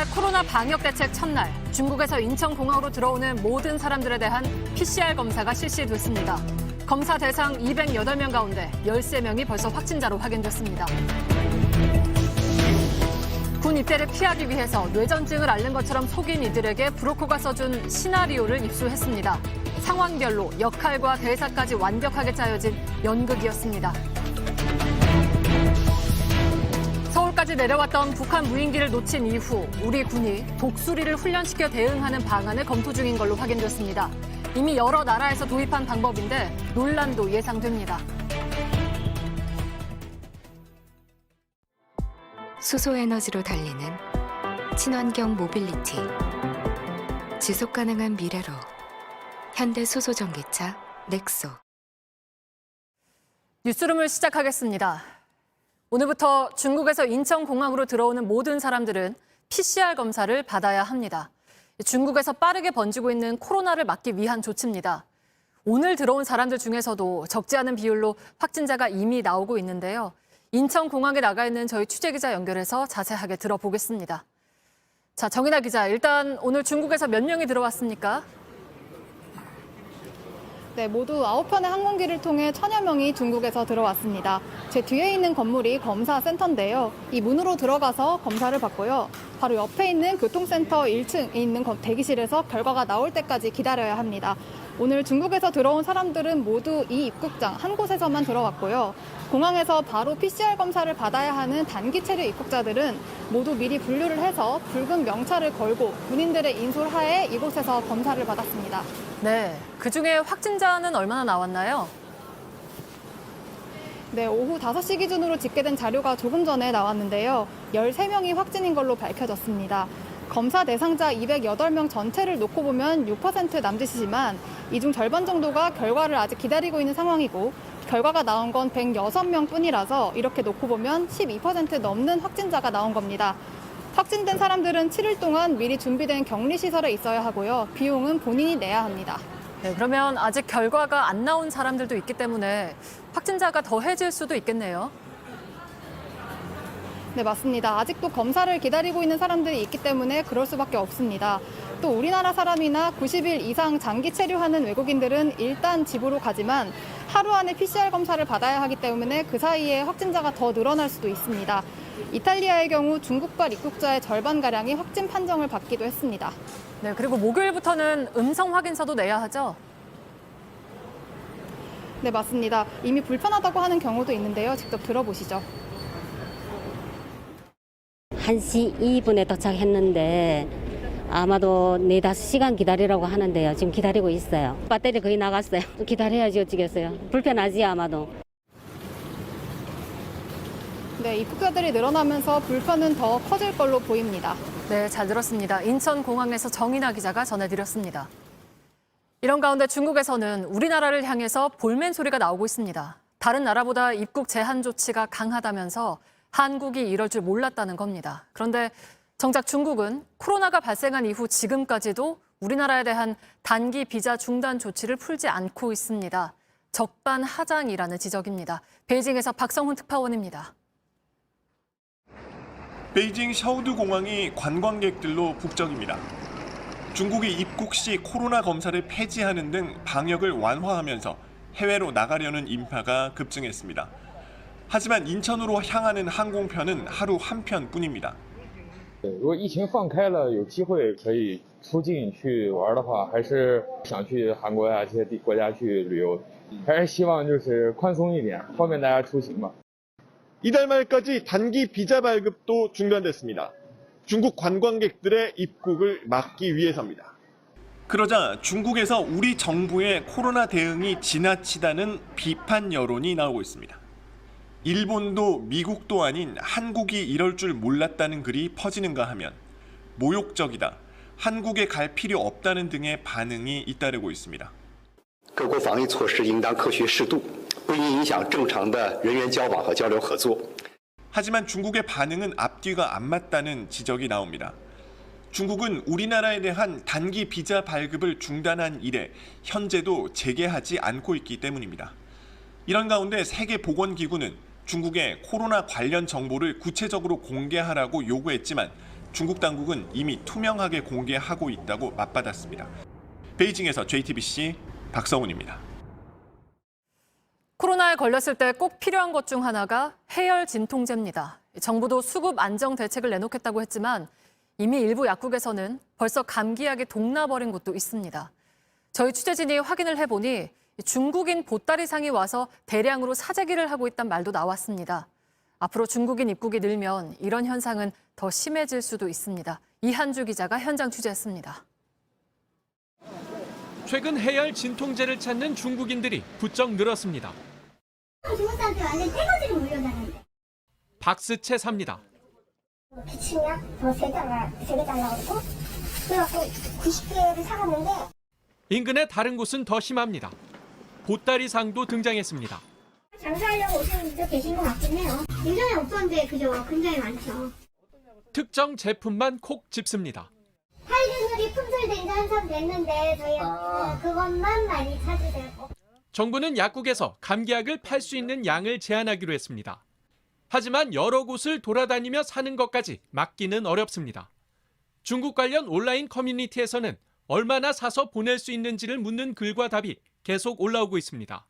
이달 코로나 방역 대책 첫날, 중국에서 인천공항으로 들어오는 모든 사람들에 대한 PCR 검사가 실시됐습니다. 검사 대상 208명 가운데 13명이 벌써 확진자로 확인됐습니다. 군 입대를 피하기 위해서 뇌전증을 앓는 것처럼 속인 이들에게 브로커가 써준 시나리오를 입수했습니다. 상황별로 역할과 대사까지 완벽하게 짜여진 연극이었습니다. 서울까지 내려왔던 북한 무인기를 놓친 이후 우리 군이 독수리를 훈련시켜 대응하는 방안을 검토 중인 걸로 확인됐습니다. 이미 여러 나라에서 도입한 방법인데 논란도 예상됩니다. 수소에너지로 달리는 친환경 모빌리티. 지속 가능한 미래로 현대 수소전기차 넥소. 뉴스룸을 시작하겠습니다. 오늘부터 중국에서 인천공항으로 들어오는 모든 사람들은 PCR 검사를 받아야 합니다. 중국에서 빠르게 번지고 있는 코로나를 막기 위한 조치입니다. 오늘 들어온 사람들 중에서도 적지 않은 비율로 확진자가 이미 나오고 있는데요. 인천공항에 나가 있는 저희 취재기자 연결해서 자세하게 들어보겠습니다. 자, 정인아 기자, 일단 오늘 중국에서 몇 명이 들어왔습니까? 네, 모두 9편의 항공기를 통해 1000여 명이 중국에서 들어왔습니다. 제 뒤에 있는 건물이 검사센터인데요. 이 문으로 들어가서 검사를 받고요. 바로 옆에 있는 교통센터 1층에 있는 대기실에서 결과가 나올 때까지 기다려야 합니다. 오늘 중국에서 들어온 사람들은 모두 이 입국장 한 곳에서만 들어왔고요. 공항에서 바로 PCR 검사를 받아야 하는 단기 체류 입국자들은 모두 미리 분류를 해서 붉은 명찰을 걸고 군인들의 인솔하에 이곳에서 검사를 받았습니다. 네, 그중에 확진자는 얼마나 나왔나요? 네, 오후 5시 기준으로 집계된 자료가 조금 전에 나왔는데요. 13명이 확진인 걸로 밝혀졌습니다. 검사 대상자 208명 전체를 놓고 보면 6% 남짓이지만 이 중 절반 정도가 결과를 아직 기다리고 있는 상황이고 결과가 나온 건 106명 뿐이라서 이렇게 놓고 보면 12% 넘는 확진자가 나온 겁니다. 확진된 사람들은 7일 동안 미리 준비된 격리시설에 있어야 하고요. 비용은 본인이 내야 합니다. 네, 그러면 아직 결과가 안 나온 사람들도 있기 때문에 확진자가 더해질 수도 있겠네요. 네, 맞습니다. 아직도 검사를 기다리고 있는 사람들이 있기 때문에 그럴 수밖에 없습니다. 또 우리나라 사람이나 90일 이상 장기 체류하는 외국인들은 일단 집으로 가지만 하루 안에 PCR 검사를 받아야 하기 때문에 그 사이에 확진자가 더 늘어날 수도 있습니다. 이탈리아의 경우 중국발 입국자의 절반가량이 확진 판정을 받기도 했습니다. 네, 그리고 목요일부터는 음성 확인서도 내야 하죠? 네, 맞습니다. 이미 불편하다고 하는 경우도 있는데요. 직접 들어보시죠. 1시 2분에 도착했는데 아마도 4-5시간 기다리라고 하는데요. 지금 기다리고 있어요. 배터리 거의 나갔어요. 기다려야지 어쩌겠어요. 불편하지 아마도. 네, 입국자들이 늘어나면서 불편은 더 커질 걸로 보입니다. 네, 잘 들었습니다. 인천공항에서 정인아 기자가 전해드렸습니다. 이런 가운데 중국에서는 우리나라를 향해서 볼멘 소리가 나오고 있습니다. 다른 나라보다 입국 제한 조치가 강하다면서 한국이 이럴 줄 몰랐다는 겁니다. 그런데 정작 중국은 코로나가 발생한 이후 지금까지도 우리나라에 대한 단기 비자 중단 조치를 풀지 않고 있습니다. 적반하장이라는 지적입니다. 베이징에서 박성훈 특파원입니다. 베이징 샤오두 공항이 관광객들로 북적입니다. 중국이 입국 시 코로나 검사를 폐지하는 등 방역을 완화하면서 해외로 나가려는 인파가 급증했습니다. 하지만 인천으로 향하는 항공편은 하루 한 편뿐입니다. 如果疫情放开了，有机会可以出境去玩的话，还是想去韩国啊这些国家去旅游，还是希望就是宽松一点，方便大家出行嘛。 이달 말까지 단기 비자 발급도 중단됐습니다. 중국 관광객들의 입국을 막기 위해서입니다. 그러자 중국에서 우리 정부의 코로나 대응이 지나치다는 비판 여론이 나오고 있습니다. 일본도 미국도 아닌 한국이 이럴 줄 몰랐다는 글이 퍼지는가 하면 모욕적이다, 한국에 갈 필요 없다는 등의 반응이 잇따르고 있습니다. 各国防疫措施应当科学适度，不应影响正常的人员交往和交流合作。 하지만 중국의 반응은 앞뒤가 안 맞다는 지적이 나옵니다. 중국은 우리나라에 대한 단기 비자 발급을 중단한 이래 현재도 재개하지 않고 있기 때문입니다. 이런 가운데 세계보건기구는 중국의 코로나 관련 정보를 구체적으로 공개하라고 요구했지만 중국 당국은 이미 투명하게 공개하고 있다고 맞받았습니다. 베이징에서 JTBC 박성훈입니다. 코로나에 걸렸을 때 꼭 필요한 것 중 하나가 해열 진통제입니다. 정부도 수급 안정 대책을 내놓겠다고 했지만 이미 일부 약국에서는 벌써 감기약이 동나버린 곳도 있습니다. 저희 취재진이 확인을 해보니 중국인 보따리상이 와서 대량으로 사재기를 하고 있다는 말도 나왔습니다. 앞으로 중국인 입국이 늘면 이런 현상은 더 심해질 수도 있습니다. 이한주 기자가 현장 취재했습니다. 최근 해열 진통제를 찾는 중국인들이 부쩍 늘었습니다. 중국 사람들 완전 떼거지로 몰려다니는데. 박스채 삽니다. 비치냐? 뭐 3개 달라고 그래갖고 90개를 사갔는데 인근의 다른 곳은 더 심합니다. 보따리상도 등장했습니다. 장사하려고 오시는 분들 계신 것 같긴 해요. 인정이 없었는데 그죠? 굉장히 많죠. 특정 제품만 콕 집습니다. 팔균율이 품절된 지 한참 됐는데 저희가 그것만 많이 찾으세요. 정부는 약국에서 감기약을 팔 수 있는 양을 제한하기로 했습니다. 하지만 여러 곳을 돌아다니며 사는 것까지 막기는 어렵습니다. 중국 관련 온라인 커뮤니티에서는 얼마나 사서 보낼 수 있는지를 묻는 글과 답이 계속 올라오고 있습니다.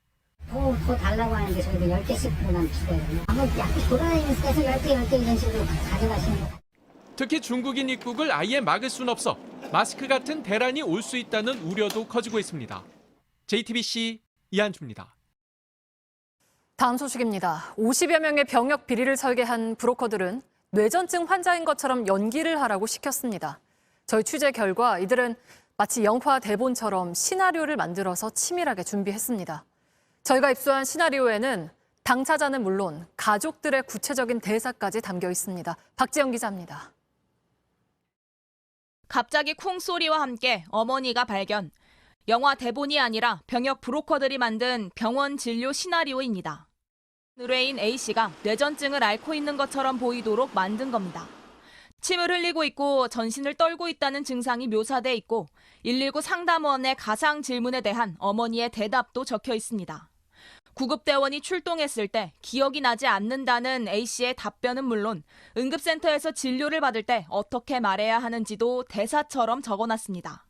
더 달라고 하는데 저희도 10개씩 주거든요. 한번 약국 돌아다니면서 계속 10개 이런 식으로 가져가시는 거. 특히 중국인 입국을 아예 막을 순 없어 마스크 같은 대란이 올 수 있다는 우려도 커지고 있습니다. JTBC 이한주입니다. 다음 소식입니다. 50여 명의 병역 비리를 설계한 브로커들은 뇌전증 환자인 것처럼 연기를 하라고 시켰습니다. 저희 취재 결과 이들은 마치 영화 대본처럼 시나리오를 만들어서 치밀하게 준비했습니다. 저희가 입수한 시나리오에는 당사자는 물론 가족들의 구체적인 대사까지 담겨 있습니다. 박지영 기자입니다. 갑자기 쿵 소리와 함께 어머니가 발견. 영화 대본이 아니라 병역 브로커들이 만든 병원 진료 시나리오입니다. 의뢰인 A씨가 뇌전증을 앓고 있는 것처럼 보이도록 만든 겁니다. 침을 흘리고 있고 전신을 떨고 있다는 증상이 묘사돼 있고 119 상담원의 가상 질문에 대한 어머니의 대답도 적혀 있습니다. 구급대원이 출동했을 때 기억이 나지 않는다는 A씨의 답변은 물론 응급센터에서 진료를 받을 때 어떻게 말해야 하는지도 대사처럼 적어놨습니다.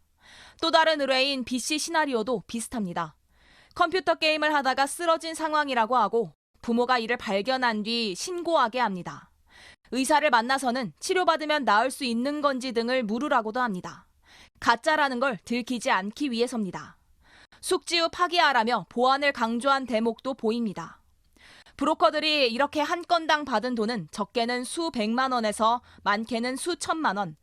또 다른 의뢰인 B씨 시나리오도 비슷합니다. 컴퓨터 게임을 하다가 쓰러진 상황이라고 하고 부모가 이를 발견한 뒤 신고하게 합니다. 의사를 만나서는 치료받으면 나을 수 있는 건지 등을 물으라고도 합니다. 가짜라는 걸 들키지 않기 위해서입니다. 숙지 후 파기하라며 보안을 강조한 대목도 보입니다. 브로커들이 이렇게 한 건당 받은 돈은 적게는 수백만 원에서 많게는 수천만 원.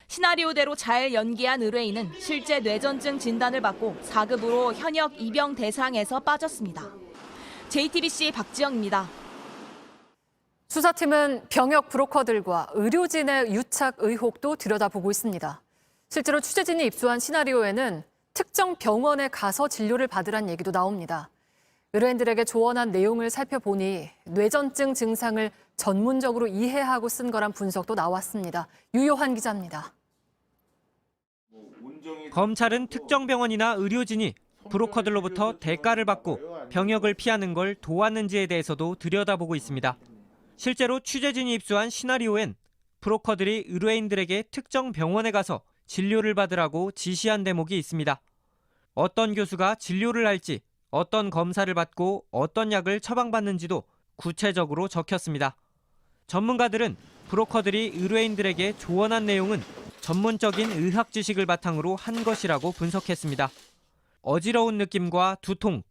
시나리오대로 잘 연기한 의뢰인은 실제 뇌전증 진단을 받고 4급으로 현역 입영 대상에서 빠졌습니다. JTBC 박지영입니다. 수사팀은 병역 브로커들과 의료진의 유착 의혹도 들여다보고 있습니다. 실제로 취재진이 입수한 시나리오에는 특정 병원에 가서 진료를 받으란 얘기도 나옵니다. 의뢰인들에게 조언한 내용을 살펴보니 뇌전증 증상을 전문적으로 이해하고 쓴 거란 분석도 나왔습니다. 유요한 기자입니다. 검찰은 특정 병원이나 의료진이 브로커들로부터 대가를 받고 병역을 피하는 걸 도왔는지에 대해서도 들여다보고 있습니다. 실제로 취재진이 입수한 시나리오엔 브로커들이 의뢰인들에게 특정 병원에 가서 진료를 받으라고 지시한 대목이 있습니다. 어떤 교수가 진료를 할지, 어떤 검사를 받고 어떤 약을 처방받는지도 구체적으로 적혔습니다. 전문가들은 브로커들이 의뢰인들에게 조언한 내용은 전문적인 의학 지식을 바탕으로 한 것이라고 분석했습니다. 어지러운 느낌과 두통,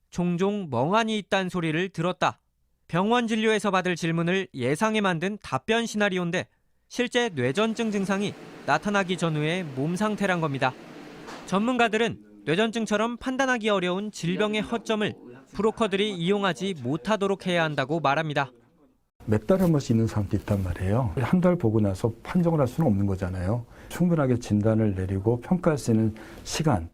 종종 멍하니 있다는 소리를 들었다. 병원 진료에서 받을 질문을 예상해 만든 답변 시나리오인데 실제 뇌전증 증상이 나타나기 전후의 몸 상태란 겁니다. 전문가들은 뇌전증처럼 판단하기 어려운 질병의 허점을 브로커들이 이용하지 못하도록 해야 한다고 말합니다. 몇 달 한 번씩 있는 사람도 있단 말이에요. 한 달 보고 나서 판정을 할 수는 없는 거잖아요. 충분하게 진단을 내리고 평가할 수 있는 시간.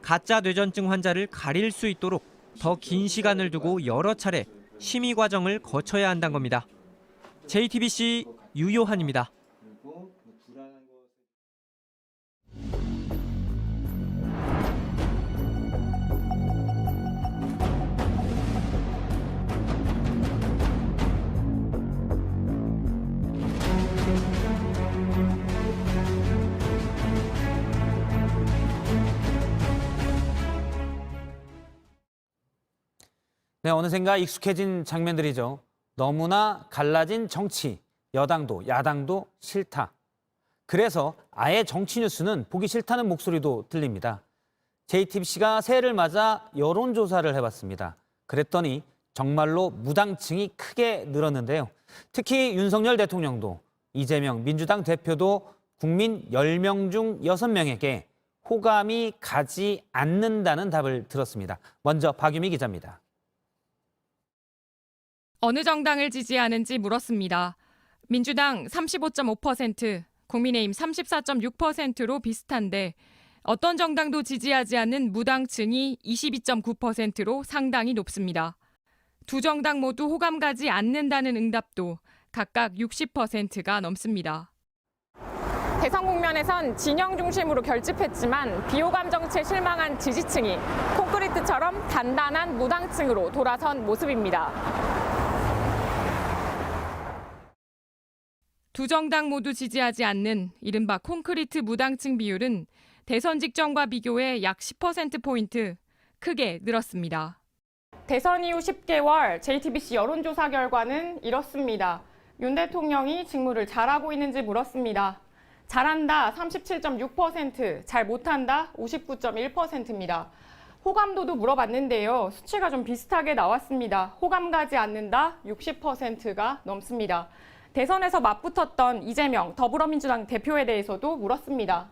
가짜 뇌전증 환자를 가릴 수 있도록 더 긴 시간을 두고 여러 차례 심의 과정을 거쳐야 한다는 겁니다. JTBC 유요한입니다. 네, 어느샌가 익숙해진 장면들이죠. 너무나 갈라진 정치, 여당도 야당도 싫다. 그래서 아예 정치 뉴스는 보기 싫다는 목소리도 들립니다. JTBC가 새해를 맞아 여론조사를 해봤습니다. 그랬더니 정말로 무당층이 크게 늘었는데요. 특히 윤석열 대통령도 이재명 민주당 대표도 국민 10명 중 6명에게 호감이 가지 않는다는 답을 들었습니다. 먼저 박유미 기자입니다. 어느 정당을 지지하는지 물었습니다. 민주당 35.5%, 국민의힘 34.6%로 비슷한데 어떤 정당도 지지하지 않는 무당층이 22.9%로 상당히 높습니다. 두 정당 모두 호감 가지 않는다는 응답도 각각 60%가 넘습니다. 대선 국면에선 진영 중심으로 결집했지만 비호감 정치에 실망한 지지층이 콘크리트처럼 단단한 무당층으로 돌아선 모습입니다. 두 정당 모두 지지하지 않는 이른바 콘크리트 무당층 비율은 대선 직전과 비교해 약 10%포인트 크게 늘었습니다. 대선 이후 10개월 JTBC 여론조사 결과는 이렇습니다. 윤 대통령이 직무를 잘하고 있는지 물었습니다. 잘한다 37.6%, 잘 못한다 59.1%입니다. 호감도도 물어봤는데요. 수치가 좀 비슷하게 나왔습니다. 호감 가지 않는다 60%가 넘습니다. 대선에서 맞붙었던 이재명 더불어민주당 대표에 대해서도 물었습니다.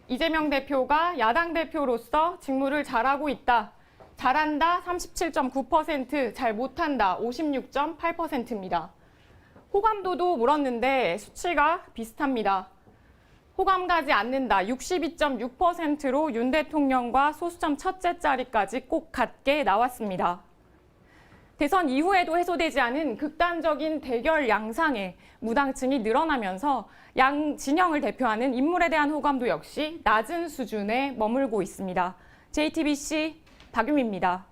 이재명 대표가 야당 대표로서 직무를 잘하고 있다. 잘한다 37.9%, 잘 못한다 56.8%입니다. 호감도도 물었는데 수치가 비슷합니다. 호감 가지 않는다 62.6%로 윤 대통령과 소수점 첫째 자리까지 꼭 같게 나왔습니다. 대선 이후에도 해소되지 않은 극단적인 대결 양상에 무당층이 늘어나면서 양 진영을 대표하는 인물에 대한 호감도 역시 낮은 수준에 머물고 있습니다. JTBC 박유미입니다.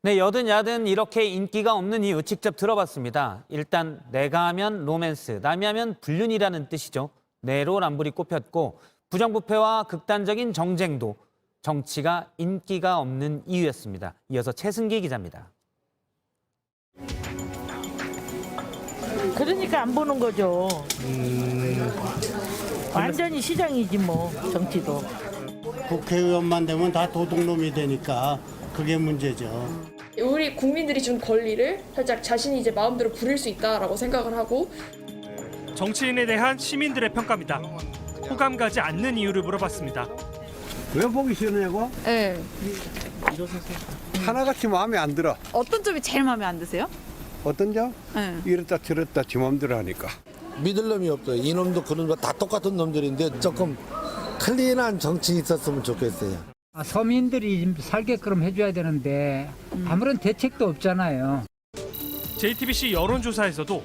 네, 여든 야든 이렇게 인기가 없는 이유 직접 들어봤습니다. 일단 내가 하면 로맨스, 남이 하면 불륜이라는 뜻이죠. 내로남불이 꼽혔고 부정부패와 극단적인 정쟁도 정치가 인기가 없는 이유였습니다. 이어서 최승기 기자입니다. 그러니까 안 보는 거죠. 완전히 시장이지 뭐 정치도. 국회의원만 되면 다 도둑놈이 되니까 그게 문제죠. 우리 국민들이 준 권리를 살짝 자신이 이제 마음대로 부릴 수 있다라고 생각을 하고. 정치인에 대한 시민들의 평가입니다. 호감 가지 않는 이유를 물어봤습니다. 왜 보기 싫으냐고? 네. 하나같이 마음에 안 들어. 어떤 점이 제일 마음에 안 드세요? 어떤 점? 네. 이랬다 저랬다 지 맘대로 하니까. 믿을 놈이 없어요. 이놈도 그놈도 다 똑같은 놈들인데 조금 클린한 정치인이 있었으면 좋겠어요. 서민들이 살게끔 해줘야 되는데 아무런 대책도 없잖아요. JTBC 여론조사에서도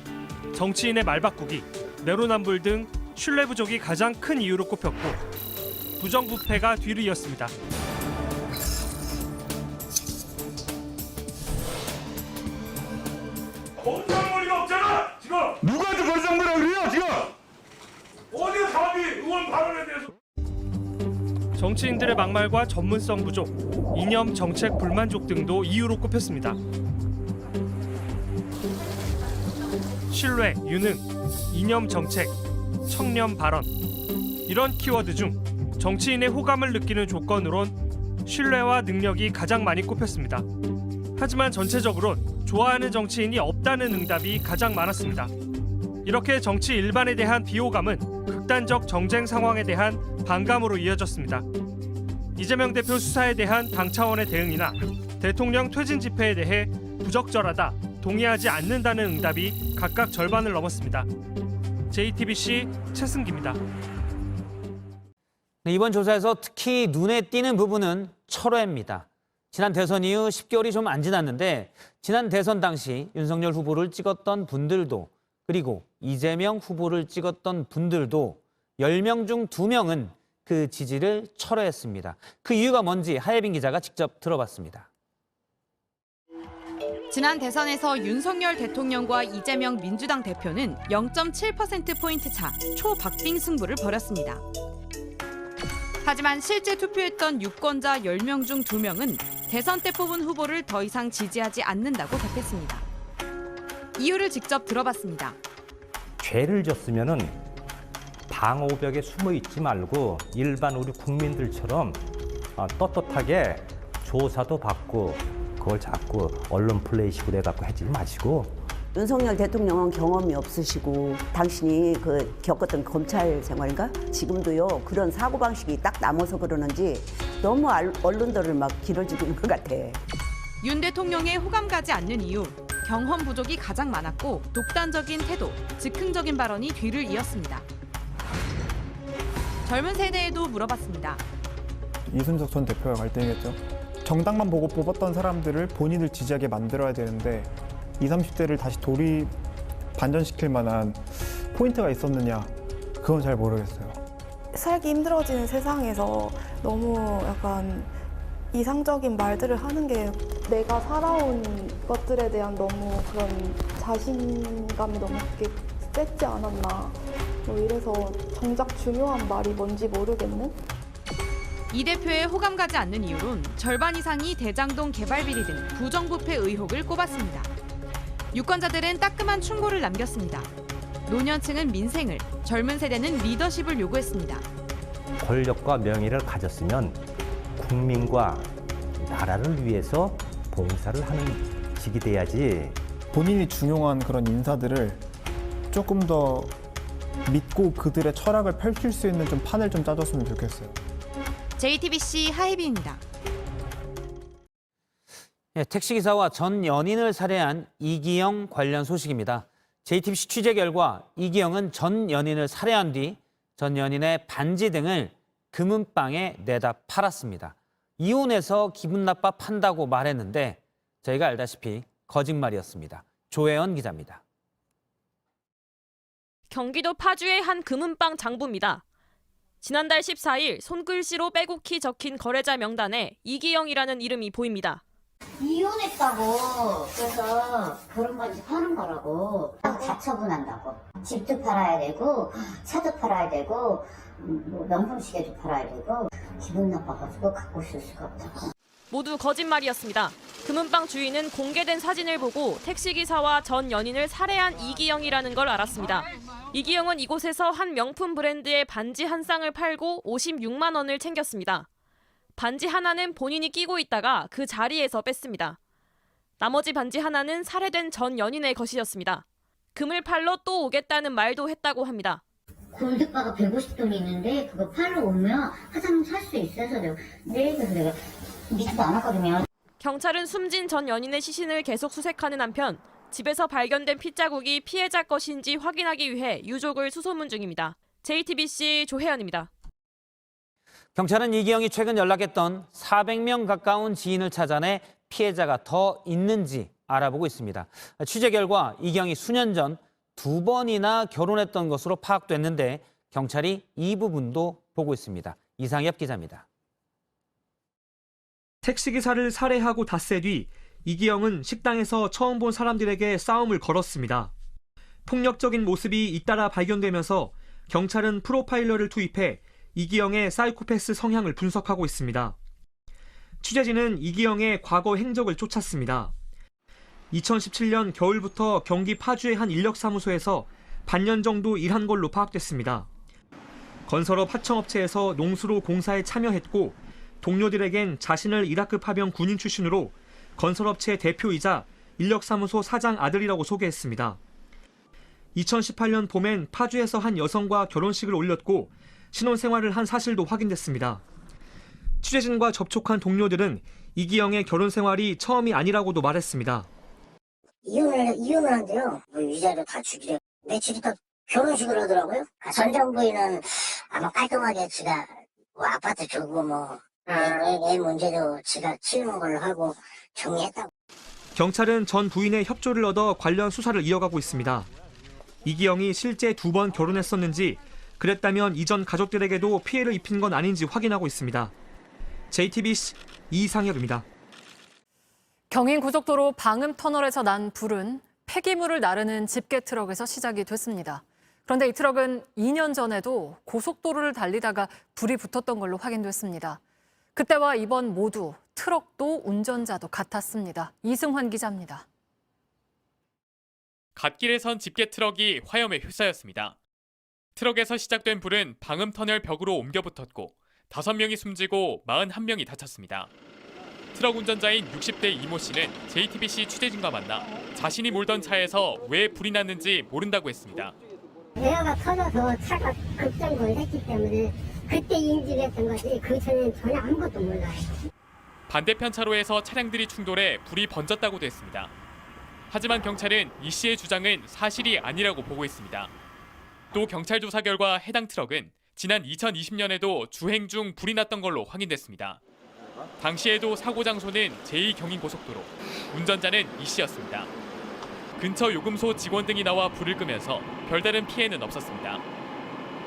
정치인의 말바꾸기, 내로남불 등 신뢰 부족이 가장 큰 이유로 꼽혔고 부정부패가 뒤를 이었습니다. 거짓말머리가 없잖아 지금. 누가 또 거짓말이라고 그래요 지금? 어디가 감히 의원 발언에 대해서. 정치인들의 막말과 전문성 부족, 이념 정책 불만족 등도 이유로 꼽혔습니다. 신뢰, 유능, 이념 정책, 청렴 발언 이런 키워드 중 정치인의 호감을 느끼는 조건으론 신뢰와 능력이 가장 많이 꼽혔습니다. 하지만 전체적으론 좋아하는 정치인이 없다는 응답이 가장 많았습니다. 이렇게 정치 일반에 대한 비호감은 극단적 정쟁 상황에 대한 반감으로 이어졌습니다. 이재명 대표 수사에 대한 당 차원의 대응이나 대통령 퇴진 집회에 대해 부적절하다, 동의하지 않는다는 응답이 각각 절반을 넘었습니다. JTBC 최승기입니다. 네, 이번 조사에서 특히 눈에 띄는 부분은 철회입니다. 지난 대선 이후 10개월이 좀 안 지났는데 지난 대선 당시 윤석열 후보를 찍었던 분들도 그리고 이재명 후보를 찍었던 분들도 10명 중 2명은 그 지지를 철회했습니다. 그 이유가 뭔지 하예빈 기자가 직접 들어봤습니다. 지난 대선에서 윤석열 대통령과 이재명 민주당 대표는 0.7%포인트 차 초박빙 승부를 벌였습니다. 하지만 실제 투표했던 유권자 10명 중 2명은 대선 때 뽑은 후보를 더 이상 지지하지 않는다고 답했습니다. 이유를 직접 들어봤습니다. 죄를 졌으면은 방호벽에 숨어 있지 말고 일반 우리 국민들처럼 떳떳하게 조사도 받고 그걸 자꾸 언론 플레이식으로 해갖고 하지 마시고. 윤석열 대통령은 경험이 없으시고 당신이 겪었던 검찰 생활인가? 지금도요 그런 사고방식이 딱 남아서 그러는지 너무 언론들을 막 길어지는 것 같아. 윤 대통령의 호감 가지 않는 이유, 경험 부족이 가장 많았고 독단적인 태도, 즉흥적인 발언이 뒤를 이었습니다. 젊은 세대에도 물어봤습니다. 이순석 전 대표가 갈등이겠죠. 정당만 보고 뽑았던 사람들을 본인을 지지하게 만들어야 되는데 20, 30대를 다시 반전시킬 만한 포인트가 있었느냐, 그건 잘 모르겠어요. 살기 힘들어지는 세상에서 너무 약간 이상적인 말들을 하는 게 내가 살아온 것들에 대한 너무 그런 자신감이 너무 그게 셌지 않았나. 이래서 정작 중요한 말이 뭔지 모르겠는? 이 대표의 호감 가지 않는 이유론 절반 이상이 대장동 개발 비리 등 부정부패 의혹을 꼽았습니다. 유권자들은 따끔한 충고를 남겼습니다. 노년층은 민생을, 젊은 세대는 리더십을 요구했습니다. 권력과 명예를 가졌으면 국민과 나라를 위해서 봉사를 하는 직이 돼야지. 본인이 중용한 그런 인사들을 조금 더 믿고 그들의 철학을 펼칠 수 있는 좀 판을 좀 짜줬으면 좋겠어요. JTBC 하혜빈입니다. 택시기사와 전 연인을 살해한 이기영 관련 소식입니다. JTBC 취재 결과 이기영은 전 연인을 살해한 뒤 전 연인의 반지 등을 금은방에 내다 팔았습니다. 이혼해서 기분 나빠 판다고 말했는데 저희가 알다시피 거짓말이었습니다. 조혜연 기자입니다. 경기도 파주의 한 금은방 장부입니다. 지난달 14일 손글씨로 빼곡히 적힌 거래자 명단에 이기영이라는 이름이 보입니다. 이혼했다고 그래서 그런 건지 파는 거라고 다 처분한다고. 집도 팔아야 되고 차도 팔아야 되고 명품 시계도 팔아야 되고 기분 나빠가지고 갖고 있을 수가 없다고. 모두 거짓말이었습니다. 금은방 주인은 공개된 사진을 보고 택시기사와 전 연인을 살해한 이기영이라는 걸 알았습니다. 이기영은 이곳에서 한 명품 브랜드의 반지 한 쌍을 팔고 56만 원을 챙겼습니다. 반지 하나는 본인이 끼고 있다가 그 자리에서 뺐습니다. 나머지 반지 하나는 살해된 전 연인의 것이었습니다. 금을 팔러 또 오겠다는 말도 했다고 합니다. 골드바가 150돈이 있는데 그거 팔러 오면 화장 살 수 있어서 그래서 내가 믿지도 않았거든요. 경찰은 숨진 전 연인의 시신을 계속 수색하는 한편 집에서 발견된 핏자국이 피해자 것인지 확인하기 위해 유족을 수소문 중입니다. JTBC 조혜연입니다. 경찰은 이기영이 최근 연락했던 400명 가까운 지인을 찾아내 피해자가 더 있는지 알아보고 있습니다. 취재 결과 이기영이 수년 전 2번이나 결혼했던 것으로 파악됐는데 경찰이 이 부분도 보고 있습니다. 이상엽 기자입니다. 택시기사를 살해하고 닷새 뒤 이기영은 식당에서 처음 본 사람들에게 싸움을 걸었습니다. 폭력적인 모습이 잇따라 발견되면서 경찰은 프로파일러를 투입해 이기영의 사이코패스 성향을 분석하고 있습니다. 취재진은 이기영의 과거 행적을 쫓았습니다. 2017년 겨울부터 경기 파주의 한 인력사무소에서 반년 정도 일한 걸로 파악됐습니다. 건설업 하청업체에서 농수로 공사에 참여했고 동료들에겐 자신을 이라크 파병 군인 출신으로 건설업체 대표이자 인력사무소 사장 아들이라고 소개했습니다. 2018년 봄엔 파주에서 한 여성과 결혼식을 올렸고 신혼생활을 한 사실도 확인됐습니다. 취재진과 접촉한 동료들은 이기영의 결혼 생활이 처음이 아니라고도 말했습니다. 이혼을 한대요. 위자료 다 주기로 며칠 있다 결혼식을 하더라고요. 전 정부인은 아마 깔끔하게 지가 아파트 주고 애 문제도 지가 치우는 걸로 하고 정리했다고. 경찰은 전 부인의 협조를 얻어 관련 수사를 이어가고 있습니다. 이기영이 실제 2번 결혼했었는지 그랬다면 이전 가족들에게도 피해를 입힌 건 아닌지 확인하고 있습니다. JTBC 이상혁입니다. 경인고속도로 방음터널에서 난 불은 폐기물을 나르는 집게 트럭에서 시작이 됐습니다. 그런데 이 트럭은 2년 전에도 고속도로를 달리다가 불이 붙었던 걸로 확인됐습니다. 그때와 이번 모두 트럭도 운전자도 같았습니다. 이승환 기자입니다. 갓길에 선 집게 트럭이 화염에 휩싸였습니다. 트럭에서 시작된 불은 방음터널 벽으로 옮겨 붙었고 5명이 숨지고 41명이 다쳤습니다. 트럭 운전자인 60대 이모 씨는 JTBC 취재진과 만나 자신이 몰던 차에서 왜 불이 났는지 모른다고 했습니다. 에어가 터져서 차가 급정거를 했기 때문에 그때 인지를 했던 거지 그 전에는 전혀 아무것도 몰라요. 반대편 차로에서 차량들이 충돌해 불이 번졌다고도 했습니다. 하지만 경찰은 이 씨의 주장은 사실이 아니라고 보고 있습니다. 또 경찰 조사 결과 해당 트럭은 지난 2020년에도 주행 중 불이 났던 걸로 확인됐습니다. 당시에도 사고 장소는 제2경인고속도로, 운전자는 이 씨였습니다. 근처 요금소 직원 등이 나와 불을 끄면서 별다른 피해는 없었습니다.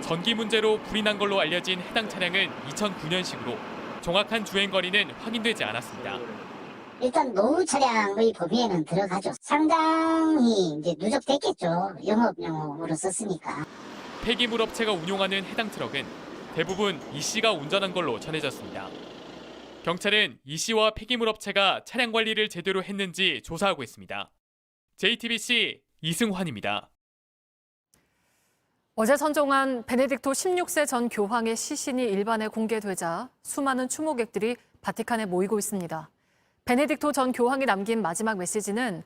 전기 문제로 불이 난 걸로 알려진 해당 차량은 2009년식으로 정확한 주행 거리는 확인되지 않았습니다. 일단 노후 차량의 범위에는 들어가죠. 상당히 이제 누적됐겠죠. 영업용으로 썼으니까. 폐기물 업체가 운용하는 해당 트럭은 대부분 이 씨가 운전한 걸로 전해졌습니다. 경찰은 이 씨와 폐기물 업체가 차량 관리를 제대로 했는지 조사하고 있습니다. JTBC 이승환입니다. 어제 선정한 베네딕토 16세 전 교황의 시신이 일반에 공개되자 수많은 추모객들이 바티칸에 모이고 있습니다. 베네딕토 전 교황이 남긴 마지막 메시지는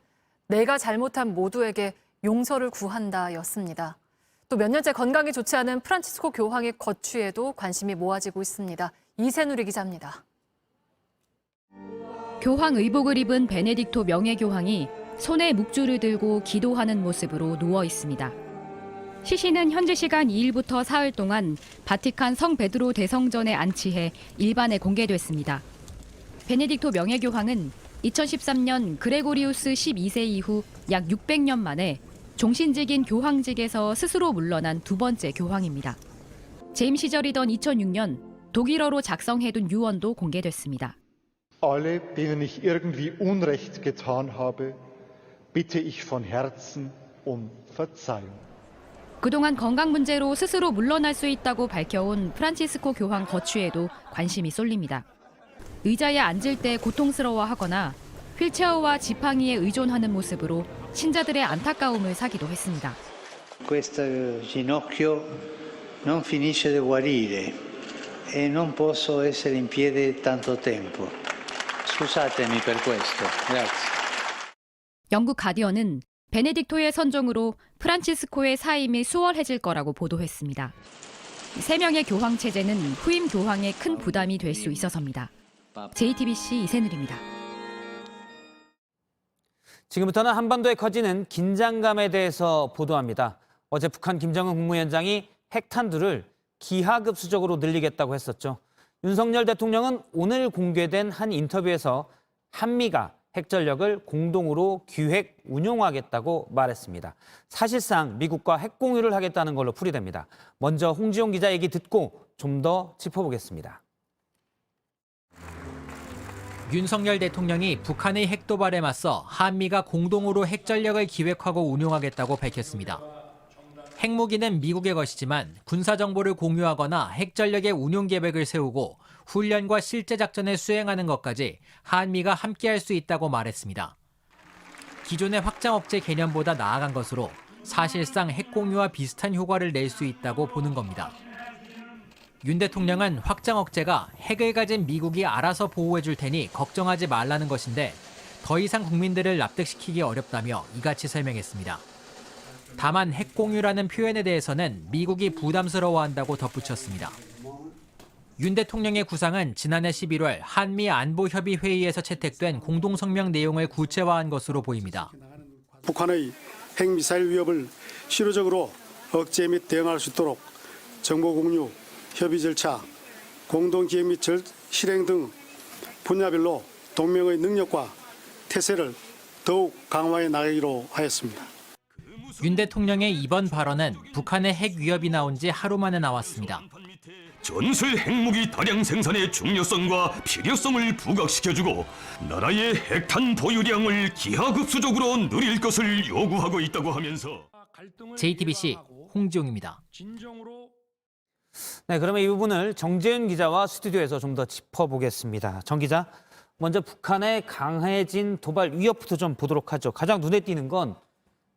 내가 잘못한 모두에게 용서를 구한다였습니다. 또 몇 년째 건강이 좋지 않은 프란치스코 교황의 거취에도 관심이 모아지고 있습니다. 이세누리 기자입니다. 교황 의복을 입은 베네딕토 명예교황이 손에 묵주를 들고 기도하는 모습으로 누워 있습니다. 시신은 현지 시간 2일부터 사흘 동안 바티칸 성 베드로 대성전에 안치해 일반에 공개됐습니다. 베네딕토 명예교황은 2013년 그레고리우스 12세 이후 약 600년 만에 종신직인 교황직에서 스스로 물러난 두 번째 교황입니다. 재임 시절이던 2006년 독일어로 작성해둔 유언도 공개됐습니다. Alle, denen ich irgendwie Unrecht getan habe, bitte ich von Herzen um Verzeihung. 그동안 건강 문제로 스스로 물러날 수 있다고 밝혀온 프란치스코 교황 거취에도 관심이 쏠립니다. 의자에 앉을 때 고통스러워하거나 휠체어와 지팡이에 의존하는 모습으로 신자들의 안타까움을 사기도 했습니다. Questo ginocchio non finisce di guarire e non posso essere in piedi tanto tempo. Scusatemi per questo. Grazie. 영국 가디언은 베네딕토의 선정으로 프란치스코의 사임이 수월해질 거라고 보도했습니다. 3명의 교황 체제는 후임 교황에 큰 부담이 될 수 있어서입니다. JTBC 이세누리입니다. 지금부터는 한반도에 커지는 긴장감에 대해서 보도합니다. 어제 북한 김정은 국무위원장이 핵탄두를 기하급수적으로 늘리겠다고 했었죠. 윤석열 대통령은 오늘 공개된 한 인터뷰에서 한미가 핵전력을 공동으로 기획 운용하겠다고 말했습니다. 사실상 미국과 핵공유를 하겠다는 걸로 풀이됩니다. 먼저 홍지용 기자 얘기 듣고 좀 더 짚어보겠습니다. 윤석열 대통령이 북한의 핵도발에 맞서 한미가 공동으로 핵전력을 기획하고 운용하겠다고 밝혔습니다. 핵무기는 미국의 것이지만 군사정보를 공유하거나 핵전력의 운용 계획을 세우고 훈련과 실제 작전을 수행하는 것까지 한미가 함께할 수 있다고 말했습니다. 기존의 확장억제 개념보다 나아간 것으로 사실상 핵공유와 비슷한 효과를 낼 수 있다고 보는 겁니다. 윤 대통령은 확장억제가 핵을 가진 미국이 알아서 보호해 줄 테니 걱정하지 말라는 것인데 더 이상 국민들을 납득시키기 어렵다며 이같이 설명했습니다. 다만 핵공유라는 표현에 대해서는 미국이 부담스러워한다고 덧붙였습니다. 윤 대통령의 구상은 지난해 11월 한미 안보협의회의에서 채택된 공동성명 내용을 구체화한 것으로 보입니다. 북한의 핵미사일 위협을 실효적으로 억제 및 대응할 수 있도록 정보 공유, 협의 절차, 공동기획 및 실행 등 분야별로 동맹의 능력과 태세를 더욱 강화해 나가기로 하였습니다. 윤 대통령의 이번 발언은 북한의 핵 위협이 나온 지 하루 만에 나왔습니다. 전술 핵무기 다량 생산의 중요성과 필요성을 부각시켜주고 나라의 핵탄 보유량을 기하급수적으로 늘릴 것을 요구하고 있다고 하면서 JTBC 홍지용입니다. 네, 그러면 이 부분을 정재윤 기자와 스튜디오에서 좀 더 짚어보겠습니다. 정 기자, 먼저 북한의 강해진 도발 위협부터 좀 보도록 하죠. 가장 눈에 띄는 건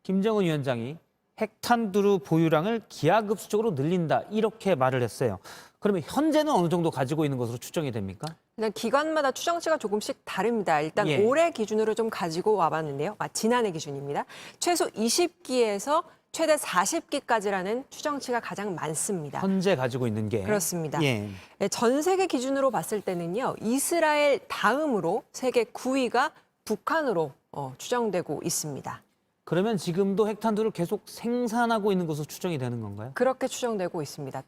김정은 위원장이 핵탄두 보유량을 기하급수적으로 늘린다 이렇게 말을 했어요. 그러면 현재는 어느 정도 가지고 있는 것으로 추정이 됩니까? 기관마다 추정치가 조금씩 다릅니다. 일단 예. 올해 기준으로 좀 가지고 와봤는데요. 지난해 기준입니다. 최소 20기에서 최대 40기까지라는 추정치가 가장 많습니다. 현재 가지고 있는 게. 그렇습니다. 예. 전 세계 기준으로 봤을 때는요. 이스라엘 다음으로 세계 9위가 북한으로 추정되고 있습니다. 그러면 지금도 핵탄두를 계속 생산하고 있는 것으로 추정이 되는 건가요? 그렇게 추정되고 있습니다.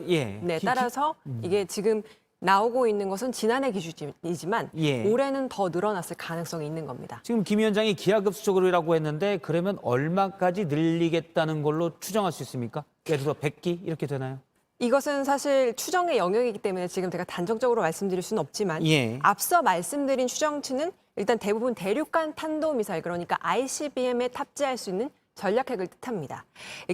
예. 네, 따라서 이게 지금 나오고 있는 것은 지난해 기준이지만 예. 올해는 더 늘어났을 가능성이 있는 겁니다. 지금 김 위원장이 기하급수적으로라고 했는데 그러면 얼마까지 늘리겠다는 걸로 추정할 수 있습니까? 예를 들어 100기 이렇게 되나요? 이것은 사실 추정의 영역이기 때문에 지금 제가 단정적으로 말씀드릴 수는 없지만 예. 앞서 말씀드린 추정치는 일단 대부분 대륙간 탄도미사일 그러니까 ICBM에 탑재할 수 있는 전략핵을 뜻합니다.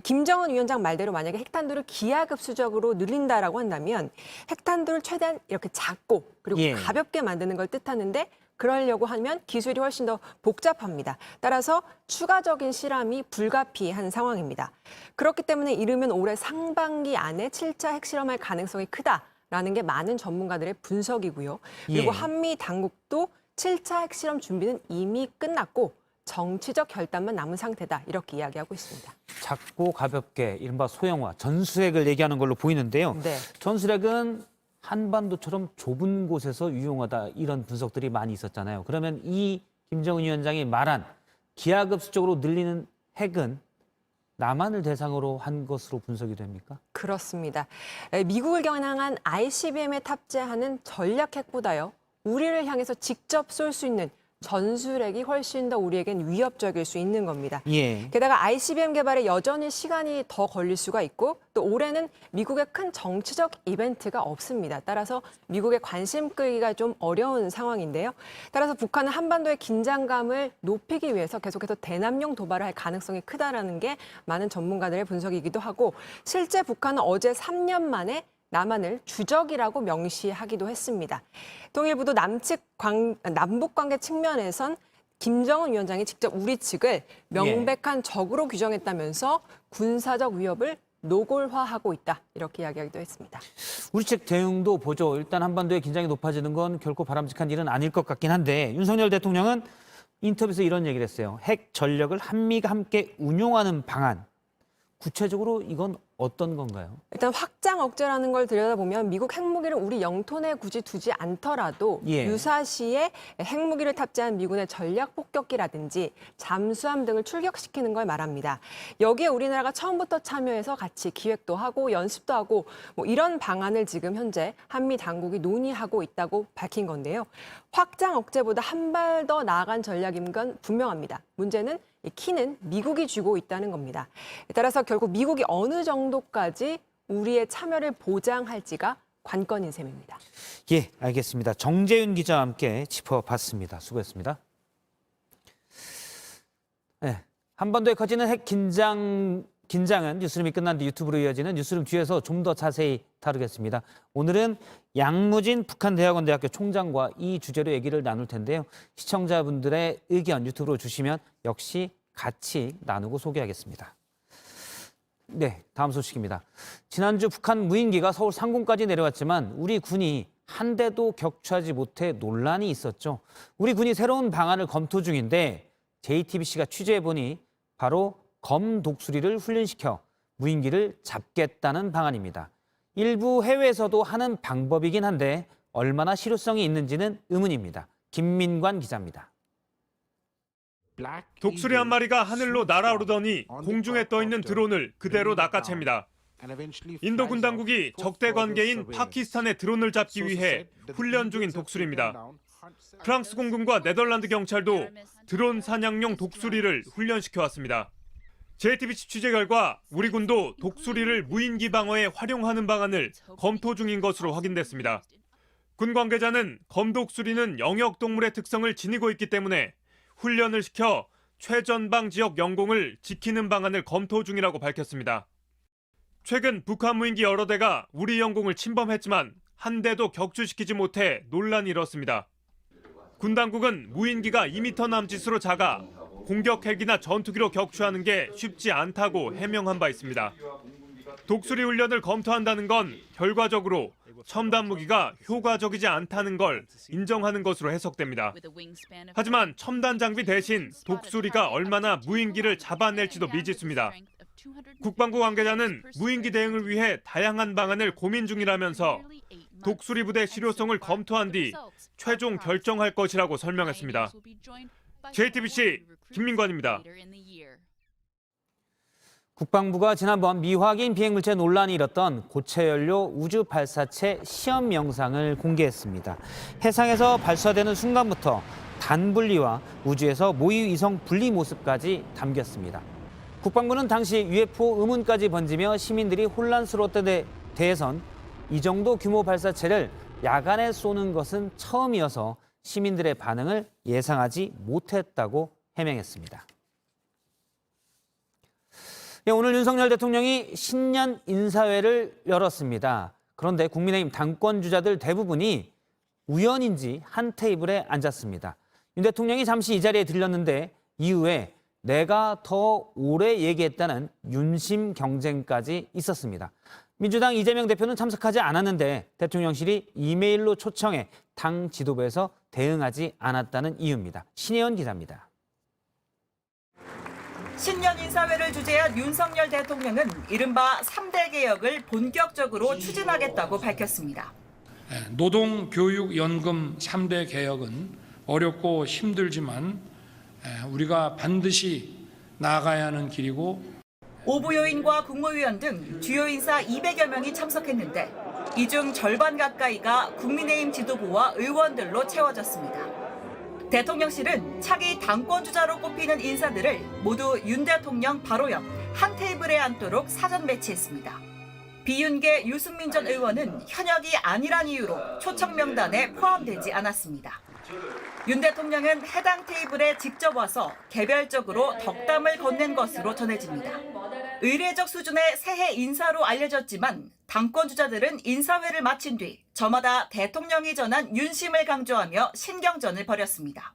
김정은 위원장 말대로 만약에 핵탄두를 기하급수적으로 늘린다라고 한다면 핵탄두를 최대한 이렇게 작고 그리고 예. 가볍게 만드는 걸 뜻하는데 그러려고 하면 기술이 훨씬 더 복잡합니다. 따라서 추가적인 실험이 불가피한 상황입니다. 그렇기 때문에 이르면 올해 상반기 안에 7차 핵실험할 가능성이 크다라는 게 많은 전문가들의 분석이고요. 그리고 예. 한미 당국도 7차 핵실험 준비는 이미 끝났고 정치적 결단만 남은 상태다 이렇게 이야기하고 있습니다. 작고 가볍게 이른바 소형화, 전술핵을 얘기하는 걸로 보이는데요. 네. 전술핵은 한반도처럼 좁은 곳에서 유용하다 이런 분석들이 많이 있었잖아요. 그러면 이 김정은 위원장이 말한 기하급수적으로 늘리는 핵은 남한을 대상으로 한 것으로 분석이 됩니까? 그렇습니다. 미국을 겨냥한 ICBM에 탑재하는 전략핵보다요. 우리를 향해서 직접 쏠 수 있는 전술핵이 훨씬 더 우리에겐 위협적일 수 있는 겁니다. 예. 게다가 ICBM 개발에 여전히 시간이 더 걸릴 수가 있고 또 올해는 미국의 큰 정치적 이벤트가 없습니다. 따라서 미국의 관심 끌기가 좀 어려운 상황인데요. 따라서 북한은 한반도의 긴장감을 높이기 위해서 계속해서 대남용 도발을 할 가능성이 크다라는 게 많은 전문가들의 분석이기도 하고 실제 북한은 어제 3년 만에 남한을 주적이라고 명시하기도 했습니다. 통일부도 남북 관계 측면에선 김정은 위원장이 직접 우리 측을 명백한 적으로 규정했다면서 군사적 위협을 노골화하고 있다. 이렇게 이야기하기도 했습니다. 우리 측 대응도 보죠. 일단 한반도의 긴장이 높아지는 건 결코 바람직한 일은 아닐 것 같긴 한데 윤석열 대통령은 인터뷰에서 이런 얘기를 했어요. 핵 전력을 한미가 함께 운용하는 방안. 구체적으로 이건 어떤 건가요? 일단 확장 억제라는 걸 들여다보면 미국 핵무기를 우리 영토 내에 굳이 두지 않더라도 예. 유사시에 핵무기를 탑재한 미군의 전략 폭격기라든지 잠수함 등을 출격시키는 걸 말합니다. 여기에 우리나라가 처음부터 참여해서 같이 기획도 하고 연습도 하고 뭐 이런 방안을 지금 현재 한미 당국이 논의하고 있다고 밝힌 건데요. 확장 억제보다 한 발 더 나아간 전략인 건 분명합니다. 문제는 이 키는 미국이 쥐고 있다는 겁니다. 따라서 결국 미국이 어느 정도까지 우리의 참여를 보장할지가 관건인 셈입니다. 예, 알겠습니다. 정재윤 기자와 함께 짚어봤습니다. 수고했습니다. 네, 한반도에 커지는 핵 긴장은 뉴스룸이 끝난 뒤 유튜브로 이어지는 뉴스룸 뒤에서 좀 더 자세히 다루겠습니다. 오늘은 양무진 북한대학원대학교 총장과 이 주제로 얘기를 나눌 텐데요. 시청자분들의 의견 유튜브로 주시면 역시 같이 나누고 소개하겠습니다. 네, 다음 소식입니다. 지난주 북한 무인기가 서울 상공까지 내려왔지만 우리 군이 한 대도 격추하지 못해 논란이 있었죠. 우리 군이 새로운 방안을 검토 중인데 JTBC가 취재해보니 바로 검독수리를 훈련시켜 무인기를 잡겠다는 방안입니다. 일부 해외에서도 하는 방법이긴 한데 얼마나 실효성이 있는지는 의문입니다. 김민관 기자입니다. 독수리 한 마리가 하늘로 날아오르더니 공중에 떠있는 드론을 그대로 낚아챕니다. 인도 군 당국이 적대 관계인 파키스탄의 드론을 잡기 위해 훈련 중인 독수리입니다. 프랑스 공군과 네덜란드 경찰도 드론 사냥용 독수리를 훈련시켜왔습니다. JTBC 취재 결과 우리 군도 독수리를 무인기 방어에 활용하는 방안을 검토 중인 것으로 확인됐습니다. 군 관계자는 검독수리는 영역동물의 특성을 지니고 있기 때문에 훈련을 시켜 최전방 지역 영공을 지키는 방안을 검토 중이라고 밝혔습니다. 최근 북한 무인기 여러 대가 우리 영공을 침범했지만 한 대도 격추시키지 못해 논란이 일었습니다. 군 당국은 무인기가 2m 남짓으로 작아 공격 헬기나 전투기로 격추하는 게 쉽지 않다고 해명한 바 있습니다. 독수리 훈련을 검토한다는 건 결과적으로 첨단 무기가 효과적이지 않다는 걸 인정하는 것으로 해석됩니다. 하지만 첨단 장비 대신 독수리가 얼마나 무인기를 잡아낼지도 미지수입니다. 국방부 관계자는 무인기 대응을 위해 다양한 방안을 고민 중이라면서 독수리 부대 실효성을 검토한 뒤 최종 결정할 것이라고 설명했습니다. JTBC 김민관입니다. 국방부가 지난번 미확인 비행물체 논란이 일었던 고체연료 우주 발사체 시험 영상을 공개했습니다. 해상에서 발사되는 순간부터 단분리와 우주에서 모의 위성 분리 모습까지 담겼습니다. 국방부는 당시 UFO 의문까지 번지며 시민들이 혼란스러웠던 데 대해선 이 정도 규모 발사체를 야간에 쏘는 것은 처음이어서 시민들의 반응을 예상하지 못했다고 해명했습니다. 오늘 윤석열 대통령이 신년 인사회를 열었습니다. 그런데 국민의힘 당권주자들 대부분이 우연인지 한 테이블에 앉았습니다. 윤 대통령이 잠시 이 자리에 들렸는데 이후에 내가 더 오래 얘기했다는 윤심 경쟁까지 있었습니다. 민주당 이재명 대표는 참석하지 않았는데 대통령실이 이메일로 초청해 당 지도부에서 대응하지 않았다는 이유입니다. 신혜연 기자입니다. 신년 인사회를 주재한 윤석열 대통령은 이른바 3대 개혁을 본격적으로 추진하겠다고 밝혔습니다. 노동교육연금 3대 개혁은 어렵고 힘들지만 우리가 반드시 나아가야 하는 길이고 오부요인과 국무위원 등 주요 인사 200여 명이 참석했는데 이 중 절반 가까이가 국민의힘 지도부와 의원들로 채워졌습니다. 대통령실은 차기 당권주자로 꼽히는 인사들을 모두 윤 대통령 바로 옆 한 테이블에 앉도록 사전 배치했습니다. 비윤계 유승민 전 의원은 현역이 아니란 이유로 초청 명단에 포함되지 않았습니다. 윤 대통령은 해당 테이블에 직접 와서 개별적으로 덕담을 건넨 것으로 전해집니다. 의례적 수준의 새해 인사로 알려졌지만 당권주자들은 인사회를 마친 뒤 저마다 대통령이 전한 윤심을 강조하며 신경전을 벌였습니다.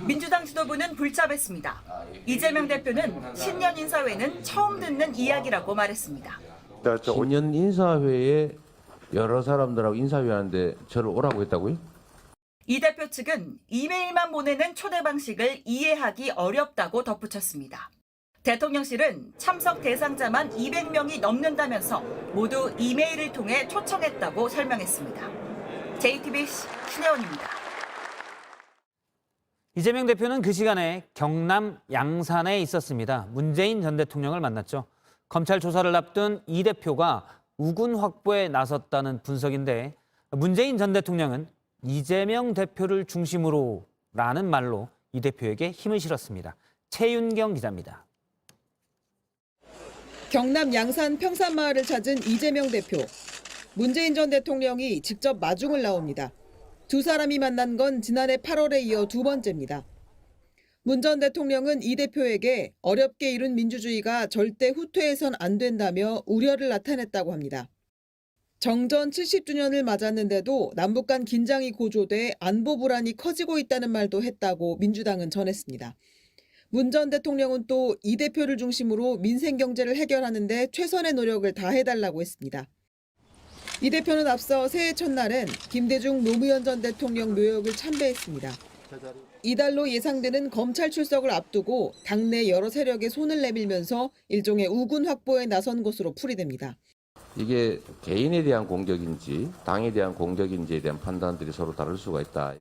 민주당 지도부는 불참했습니다. 이재명 대표는 신년 인사회는 처음 듣는 이야기라고 말했습니다. 신년 인사회에 여러 사람들하고 인사회하는데 저를 오라고 했다고요? 이 대표 측은 이메일만 보내는 초대 방식을 이해하기 어렵다고 덧붙였습니다. 대통령실은 참석 대상자만 200명이 넘는다면서 모두 이메일을 통해 초청했다고 설명했습니다. JTBC 신혜원입니다. 이재명 대표는 그 시간에 경남 양산에 있었습니다. 문재인 전 대통령을 만났죠. 검찰 조사를 앞둔 이 대표가 우군 확보에 나섰다는 분석인데 문재인 전 대통령은 이재명 대표를 중심으로라는 말로 이 대표에게 힘을 실었습니다. 최윤경 기자입니다. 경남 양산 평산마을을 찾은 이재명 대표. 문재인 전 대통령이 직접 마중을 나옵니다. 두 사람이 만난 건 지난해 8월에 이어 두 번째입니다. 문 전 대통령은 이 대표에게 어렵게 이룬 민주주의가 절대 후퇴해선 안 된다며 우려를 나타냈다고 합니다. 정전 70주년을 맞았는데도 남북 간 긴장이 고조돼 안보 불안이 커지고 있다는 말도 했다고 민주당은 전했습니다. 문 전 대통령은 또 이 대표를 중심으로 민생 경제를 해결하는 데 최선의 노력을 다해달라고 했습니다. 이 대표는 앞서 새해 첫날엔 김대중 노무현 전 대통령 묘역을 참배했습니다. 이달로 예상되는 검찰 출석을 앞두고 당내 여러 세력에 손을 내밀면서 일종의 우군 확보에 나선 것으로 풀이됩니다. 이게 개인에 대한 공격인지 당에 대한 공격인지에 대한 판단들이 서로 다를 수가 있다.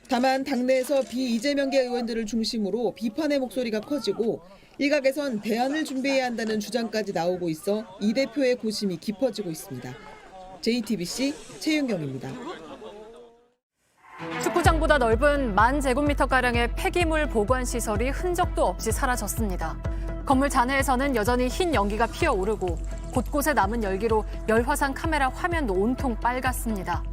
다만 당내에서 비이재명계 의원들을 중심으로 비판의 목소리가 커지고 일각에선 대안을 준비해야 한다는 주장까지 나오고 있어 이 대표의 고심이 깊어지고 있습니다. JTBC 최윤경입니다. 축구장보다 넓은 10,000제곱미터가량의 폐기물 보관 시설이 흔적도 없이 사라졌습니다. 건물 잔해에서는 여전히 흰 연기가 피어오르고 곳곳에 남은 열기로 열화상 카메라 화면도 온통 빨갛습니다.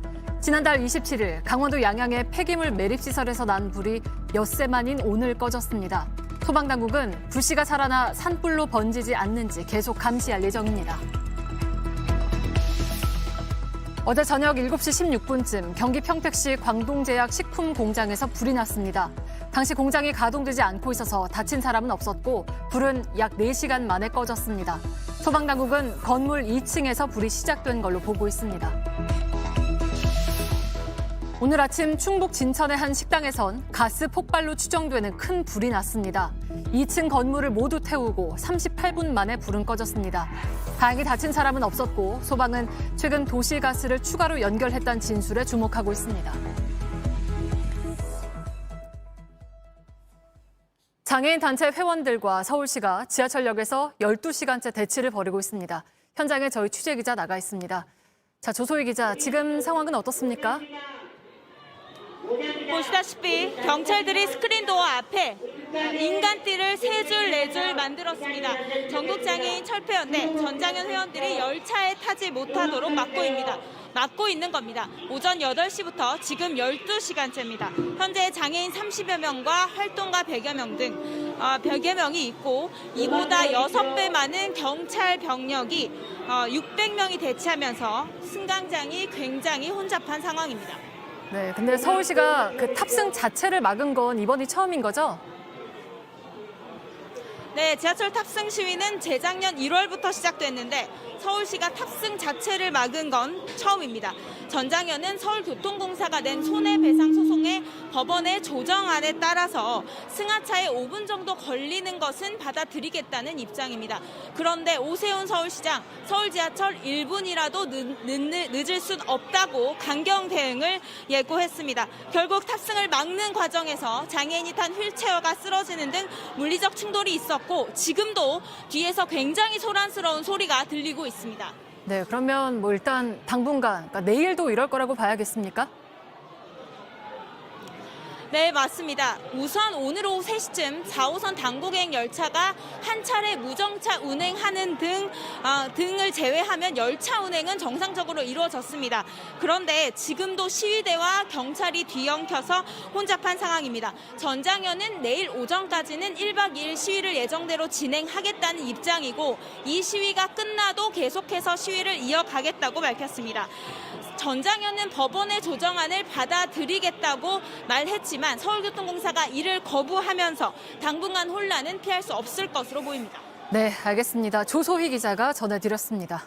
지난달 27일 강원도 양양의 폐기물 매립시설에서 난 불이 엿새 만인 오늘 꺼졌습니다. 소방당국은 불씨가 살아나 산불로 번지지 않는지 계속 감시할 예정입니다. 어제 저녁 7시 16분쯤 경기 평택시 광동제약 식품 공장에서 불이 났습니다. 당시 공장이 가동되지 않고 있어서 다친 사람은 없었고 불은 약 4시간 만에 꺼졌습니다. 소방당국은 건물 2층에서 불이 시작된 걸로 보고 있습니다. 오늘 아침 충북 진천의 한 식당에선 가스 폭발로 추정되는 큰 불이 났습니다. 2층 건물을 모두 태우고 38분 만에 불은 꺼졌습니다. 다행히 다친 사람은 없었고 소방은 최근 도시가스를 추가로 연결했다는 진술에 주목하고 있습니다. 장애인 단체 회원들과 서울시가 지하철역에서 12시간째 대치를 벌이고 있습니다. 현장에 저희 취재기자 나가 있습니다. 자, 조소희 기자, 지금 상황은 어떻습니까? 보시다시피 경찰들이 스크린도어 앞에 인간띠를 3줄, 4줄 만들었습니다. 전국장애인 철폐연대 전장현 회원들이 열차에 타지 못하도록 막고 있는 겁니다. 오전 8시부터 지금 12시간째입니다. 현재 장애인 30여 명과 활동가 100여 명 등 100여 명이 있고 이보다 6배 많은 경찰 병력이 600명이 대치하면서 승강장이 굉장히 혼잡한 상황입니다. 네, 근데 서울시가 그 탑승 자체를 막은 건 이번이 처음인 거죠? 네, 지하철 탑승 시위는 재작년 1월부터 시작됐는데 서울시가 탑승 자체를 막은 건 처음입니다. 전장현은 서울교통공사가 낸 손해배상 소송의 법원의 조정안에 따라서 승하차에 5분 정도 걸리는 것은 받아들이겠다는 입장입니다. 그런데 오세훈 서울시장, 서울 지하철 1분이라도 늦을 순 없다고 강경 대응을 예고했습니다. 결국 탑승을 막는 과정에서 장애인이 탄 휠체어가 쓰러지는 등 물리적 충돌이 있었고 지금도 뒤에서 굉장히 소란스러운 소리가 들리고 있습니다. 네, 그러면 뭐 일단 당분간, 그러니까 내일도 이럴 거라고 봐야겠습니까? 네, 맞습니다. 우선 오늘 오후 3시쯤 4호선 당구객 열차가 한 차례 무정차 운행하는 등을 제외하면 열차 운행은 정상적으로 이루어졌습니다. 그런데 지금도 시위대와 경찰이 뒤엉켜서 혼잡한 상황입니다. 전장현은 내일 오전까지는 1박 2일 시위를 예정대로 진행하겠다는 입장이고 이 시위가 끝나도 계속해서 시위를 이어가겠다고 밝혔습니다. 전장현은 법원의 조정안을 받아들이겠다고 말했지만 서울교통공사가 이를 거부하면서 당분간 혼란은 피할 수 없을 것으로 보입니다. 네, 알겠습니다. 조소희 기자가 전해드렸습니다.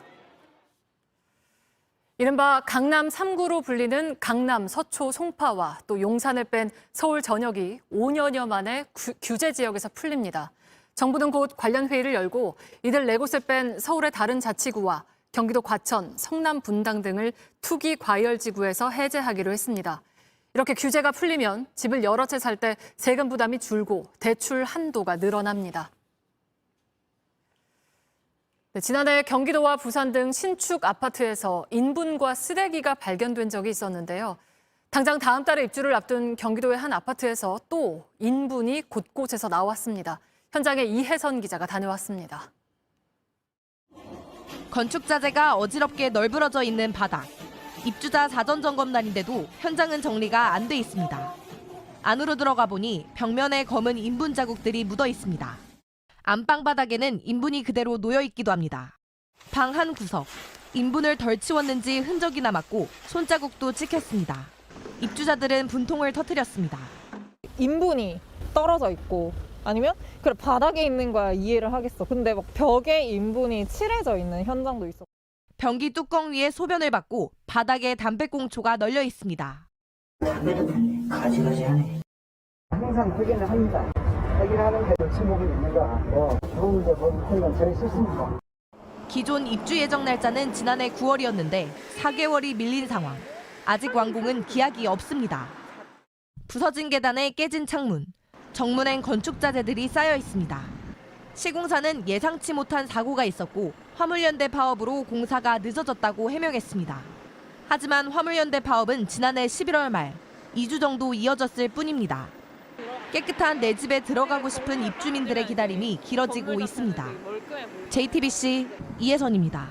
이른바 강남 3구로 불리는 강남, 서초, 송파와 또 용산을 뺀 서울 전역이 5년여 만에 규제 지역에서 풀립니다. 정부는 곧 관련 회의를 열고 이들 4곳을 뺀 서울의 다른 자치구와 경기도 과천, 성남 분당 등을 투기 과열지구에서 해제하기로 했습니다. 이렇게 규제가 풀리면 집을 여러 채 살 때 세금 부담이 줄고 대출 한도가 늘어납니다. 네, 지난해 경기도와 부산 등 신축 아파트에서 인분과 쓰레기가 발견된 적이 있었는데요. 당장 다음 달에 입주를 앞둔 경기도의 한 아파트에서 또 인분이 곳곳에서 나왔습니다. 현장에 이혜선 기자가 다녀왔습니다. 건축 자재가 어지럽게 널브러져 있는 바닥. 입주자 사전 점검 날인데도 현장은 정리가 안 돼 있습니다. 안으로 들어가 보니 벽면에 검은 인분 자국들이 묻어 있습니다. 안방 바닥에는 인분이 그대로 놓여 있기도 합니다. 방 한 구석, 인분을 덜 치웠는지 흔적이 남았고 손자국도 찍혔습니다. 입주자들은 분통을 터뜨렸습니다. 인분이 떨어져 있고 아니면 그래 바닥에 있는 거야 이해를 하겠어. 근데 막 벽에 인분이 칠해져 있는 현장도 있어. 변기 뚜껑 위에 소변을 받고 바닥에 담배꽁초가 널려 있습니다. 가지가지하네. 항상 회견을 합니다. 회견하는데도 침묵이 있는가? 좋은데 보는 건 제일 싫습니다. 기존 입주 예정 날짜는 지난해 9월이었는데 4개월이 밀린 상황. 아직 완공은 기약이 없습니다. 부서진 계단에 깨진 창문. 정문엔 건축 자재들이 쌓여 있습니다. 시공사는 예상치 못한 사고가 있었고 화물연대 파업으로 공사가 늦어졌다고 해명했습니다. 하지만 화물연대 파업은 지난해 11월 말 2주 정도 이어졌을 뿐입니다. 깨끗한 내 집에 들어가고 싶은 입주민들의 기다림이 길어지고 있습니다. JTBC 이혜선입니다.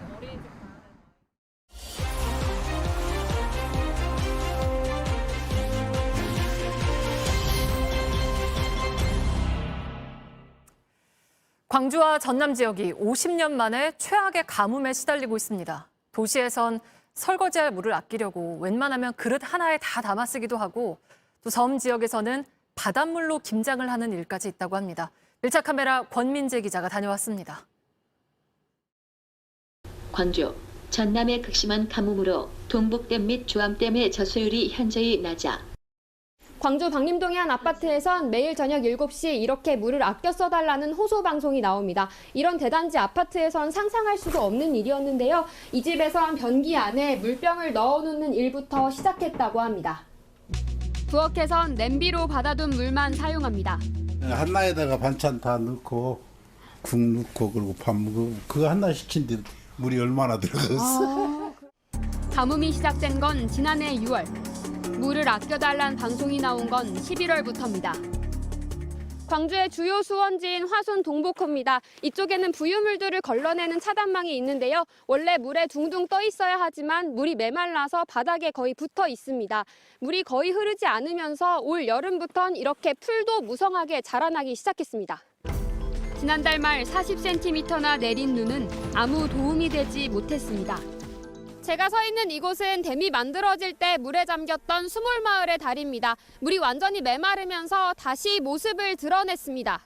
광주와 전남 지역이 50년 만에 최악의 가뭄에 시달리고 있습니다. 도시에선 설거지할 물을 아끼려고 웬만하면 그릇 하나에 다 담아 쓰기도 하고 또 섬 지역에서는 바닷물로 김장을 하는 일까지 있다고 합니다. 밀착 카메라 권민재 기자가 다녀왔습니다. 광주, 전남의 극심한 가뭄으로 동북댐 및 주암댐의 저수율이 현저히 낮아 광주 방림동의 한 아파트에선 매일 저녁 7시 이렇게 물을 아껴 써달라는 호소 방송이 나옵니다. 이런 대단지 아파트에선 상상할 수도 없는 일이었는데요. 이 집에선 변기 안에 물병을 넣어놓는 일부터 시작했다고 합니다. 부엌에선 냄비로 받아둔 물만 사용합니다. 한나에다가 반찬 다 넣고 국 넣고 그리고 밥 먹고 그거 한나 시킨데 물이 얼마나 들어갔어? 가뭄이 시작된 건 지난해 6월. 물을 아껴달란 방송이 나온 건 11월부터입니다. 광주의 주요 수원지인 화순 동복호입니다. 이쪽에는 부유물들을 걸러내는 차단망이 있는데요. 원래 물에 둥둥 떠 있어야 하지만 물이 메말라서 바닥에 거의 붙어 있습니다. 물이 거의 흐르지 않으면서 올 여름부턴 이렇게 풀도 무성하게 자라나기 시작했습니다. 지난달 말 40cm나 내린 눈은 아무 도움이 되지 못했습니다. 제가 서 있는 이곳은 댐이 만들어질 때 물에 잠겼던 수몰마을의 다리입니다. 물이 완전히 메마르면서 다시 모습을 드러냈습니다.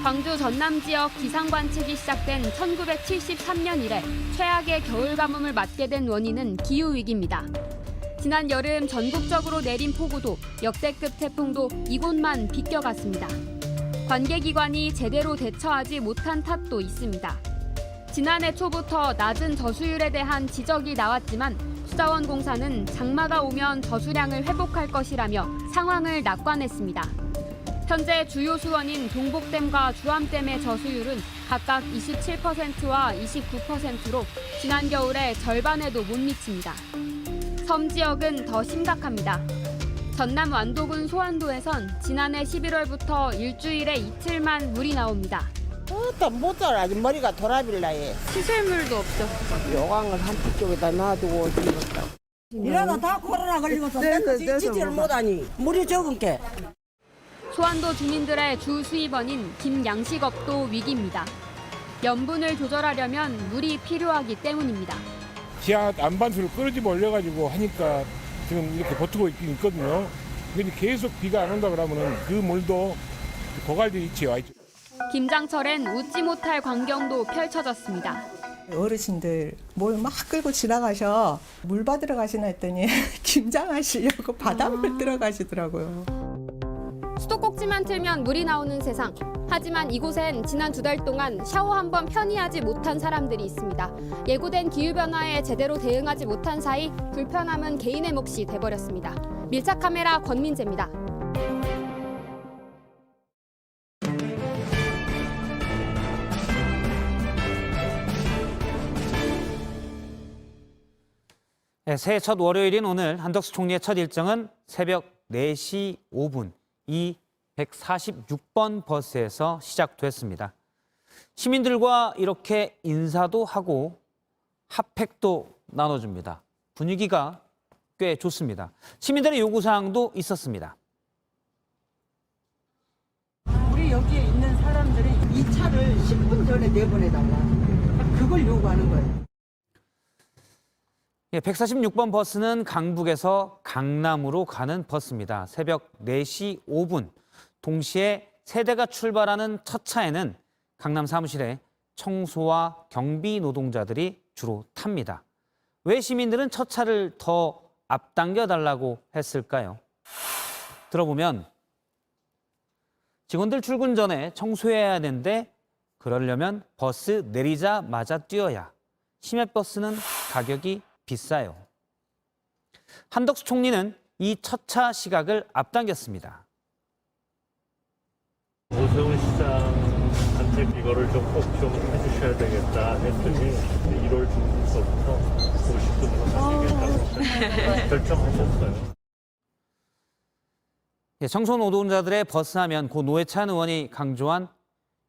광주 전남 지역 기상 관측이 시작된 1973년 이래 최악의 겨울 가뭄을 맞게 된 원인은 기후위기입니다. 지난 여름 전국적으로 내린 폭우도 역대급 태풍도 이곳만 비껴갔습니다. 관계기관이 제대로 대처하지 못한 탓도 있습니다. 지난해 초부터 낮은 저수율에 대한 지적이 나왔지만 수자원공사는 장마가 오면 저수량을 회복할 것이라며 상황을 낙관했습니다. 현재 주요 수원인 동복댐과 주암댐의 저수율은 각각 27%와 29%로 지난 겨울의 절반에도 못 미칩니다. 섬 지역은 더 심각합니다. 전남 완도군 소환도에선 지난해 11월부터 일주일에 이틀만 물이 나옵니다. 못 살아. 아직 머리가 돌아빌라 해. 시설물도 없죠. 요강을 한쪽 쪽에다 놔두고 이러다 다 코로나 걸리고서 지지를 못하니 물이 적은 게. 소환도 주민들의 주 수입원인 김양식업도 위기입니다. 염분을 조절하려면 물이 필요하기 때문입니다. 지하 안반수를 끌어집어 올려가지고 하니까 지금 이렇게 버티고 있긴 있거든요. 근데 계속 비가 안 온다 그러면은 그 물도 고갈돼 있지요. 김장철엔 웃지 못할 광경도 펼쳐졌습니다. 어르신들 뭘 막 끌고 지나가셔 물 받으러 가시나 했더니 김장하시려고 바닷물 들어가시더라고요. 수도꼭지만 틀면 물이 나오는 세상. 하지만 이곳엔 지난 2달 동안 샤워 한 번 편히 하지 못한 사람들이 있습니다. 예고된 기후변화에 제대로 대응하지 못한 사이 불편함은 개인의 몫이 돼버렸습니다. 밀착 카메라 권민재입니다. 네, 새해 첫 월요일인 오늘 한덕수 총리의 첫 일정은 새벽 4시 5분 이 146번 버스에서 시작됐습니다. 시민들과 이렇게 인사도 하고 핫팩도 나눠줍니다. 분위기가 꽤 좋습니다. 시민들의 요구사항도 있었습니다. 우리 여기에 있는 사람들이 이 차를 10분 전에 내보내달라. 그걸 요구하는 거예요. 146번 버스는 강북에서 강남으로 가는 버스입니다. 새벽 4시 5분 동시에 세대가 출발하는 첫 차에는 강남 사무실에 청소와 경비 노동자들이 주로 탑니다. 왜 시민들은 첫 차를 더 앞당겨 달라고 했을까요? 들어보면 직원들 출근 전에 청소해야 하는데 그러려면 버스 내리자마자 뛰어야 시외버스는 가격이 비싸요. 한덕수 총리는 이 첫 차 시각을 앞당겼습니다. 오세훈 시장한테 이거를 꼭 좀 해주셔야 되겠다 했더니 1월 중부터부터 50분으로 하시겠다고 결정하셨어요. 청소 노동자들의 버스 하면 고 노회찬 의원이 강조한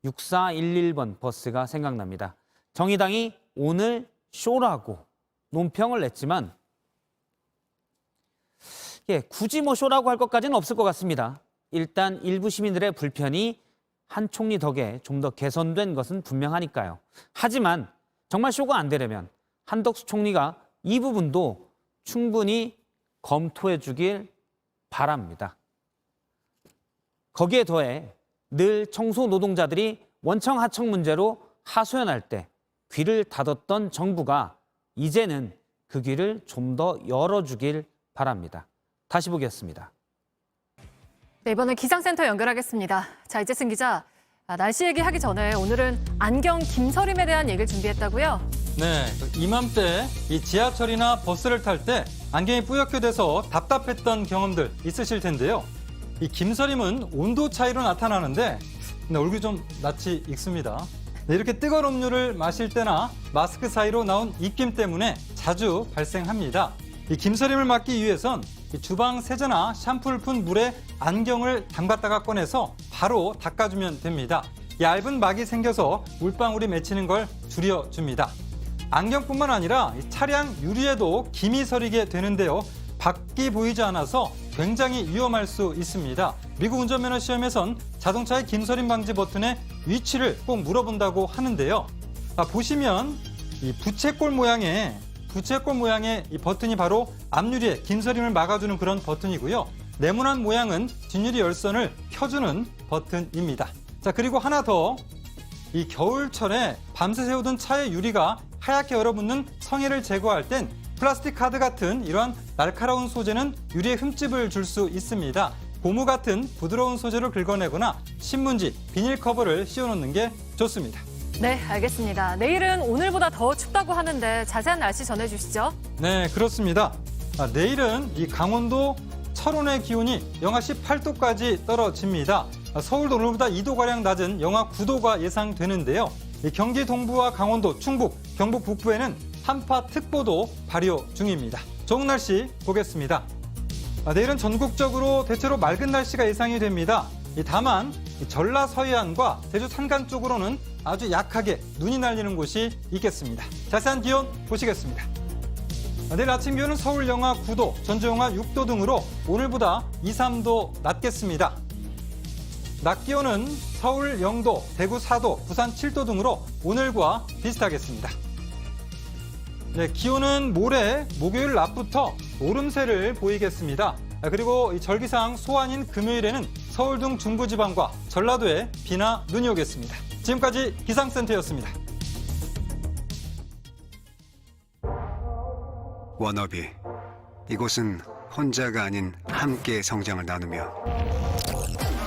6411번 버스가 생각납니다. 정의당이 오늘 쇼라고 논평을 냈지만 굳이 쇼라고 할 것까지는 없을 것 같습니다. 일단 일부 시민들의 불편이 한 총리 덕에 좀 더 개선된 것은 분명하니까요. 하지만 정말 쇼가 안 되려면 한덕수 총리가 이 부분도 충분히 검토해 주길 바랍니다. 거기에 더해 늘 청소 노동자들이 원청 하청 문제로 하소연할 때 귀를 닫았던 정부가 이제는 그 귀를 좀 더 열어주길 바랍니다. 다시 보겠습니다. 네, 이번엔 기상센터 연결하겠습니다. 자, 이재승 기자, 날씨 얘기하기 전에 오늘은 안경 김서림에 대한 얘기를 준비했다고요? 네, 이맘때 이 지하철이나 버스를 탈 때 안경이 뿌옇게 돼서 답답했던 경험들 있으실 텐데요. 이 김서림은 온도 차이로 나타나는데 얼굴이 좀 낯이 익습니다. 네, 이렇게 뜨거운 음료를 마실 때나 마스크 사이로 나온 입김 때문에 자주 발생합니다. 이 김서림을 막기 위해선 이 주방 세제나 샴푸를 푼 물에 안경을 담갔다가 꺼내서 바로 닦아주면 됩니다. 얇은 막이 생겨서 물방울이 맺히는 걸 줄여줍니다. 안경뿐만 아니라 이 차량 유리에도 김이 서리게 되는데요. 밖이 보이지 않아서 굉장히 위험할 수 있습니다. 미국 운전면허 시험에선 자동차의 김서림 방지 버튼의 위치를 꼭 물어본다고 하는데요. 보시면 이 부채꼴 모양의 이 버튼이 바로 앞유리에 김서림을 막아주는 그런 버튼이고요. 네모난 모양은 뒷유리 열선을 켜주는 버튼입니다. 자, 그리고 하나 더, 이 겨울철에 밤새 세우던 차의 유리가 하얗게 얼어붙는 성에를 제거할 땐 플라스틱 카드 같은 이러한 날카로운 소재는 유리에 흠집을 줄 수 있습니다. 고무 같은 부드러운 소재로 긁어내거나 신문지, 비닐 커버를 씌워놓는 게 좋습니다. 네, 알겠습니다. 내일은 오늘보다 더 춥다고 하는데 자세한 날씨 전해주시죠. 네, 그렇습니다. 내일은 이 강원도 철원의 기온이 영하 18도까지 떨어집니다. 서울도 오늘보다 2도가량 낮은 영하 9도가 예상되는데요. 경기 동부와 강원도, 충북, 경북 북부에는 한파특보도 발효 중입니다. 좋은 날씨 보겠습니다. 내일은 전국적으로 대체로 맑은 날씨가 예상이 됩니다. 다만 전라 서해안과 제주 산간 쪽으로는 아주 약하게 눈이 날리는 곳이 있겠습니다. 자세한 기온 보시겠습니다. 내일 아침 기온은 서울 영하 9도, 전주 영하 6도 등으로 오늘보다 2, 3도 낮겠습니다. 낮 기온은 서울 0도, 대구 4도, 부산 7도 등으로 오늘과 비슷하겠습니다. 네, 기온은 모레 목요일 낮부터 오름세를 보이겠습니다. 그리고 이 절기상 소환인 금요일에는 서울 등 중부지방과 전라도에 비나 눈이 오겠습니다. 지금까지 기상센터였습니다. 워너비. 이곳은 혼자가 아닌 함께 성장을 나누며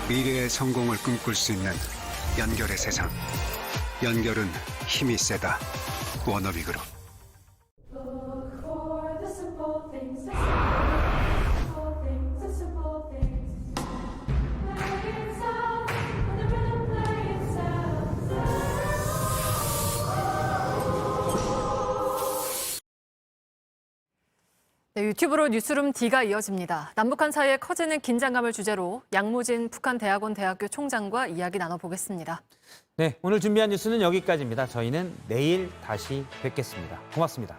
미래의 성공을 꿈꿀 수 있는 연결의 세상. 연결은 힘이 세다. 워너비 그룹. 네, 유튜브로 뉴스룸 D가 이어집니다. 남북한 사이에 커지는 긴장감을 주제로 양무진 북한 대학원 대학교 총장과 이야기 나눠보겠습니다. 네, 오늘 준비한 뉴스는 여기까지입니다. 저희는 내일 다시 뵙겠습니다. 고맙습니다.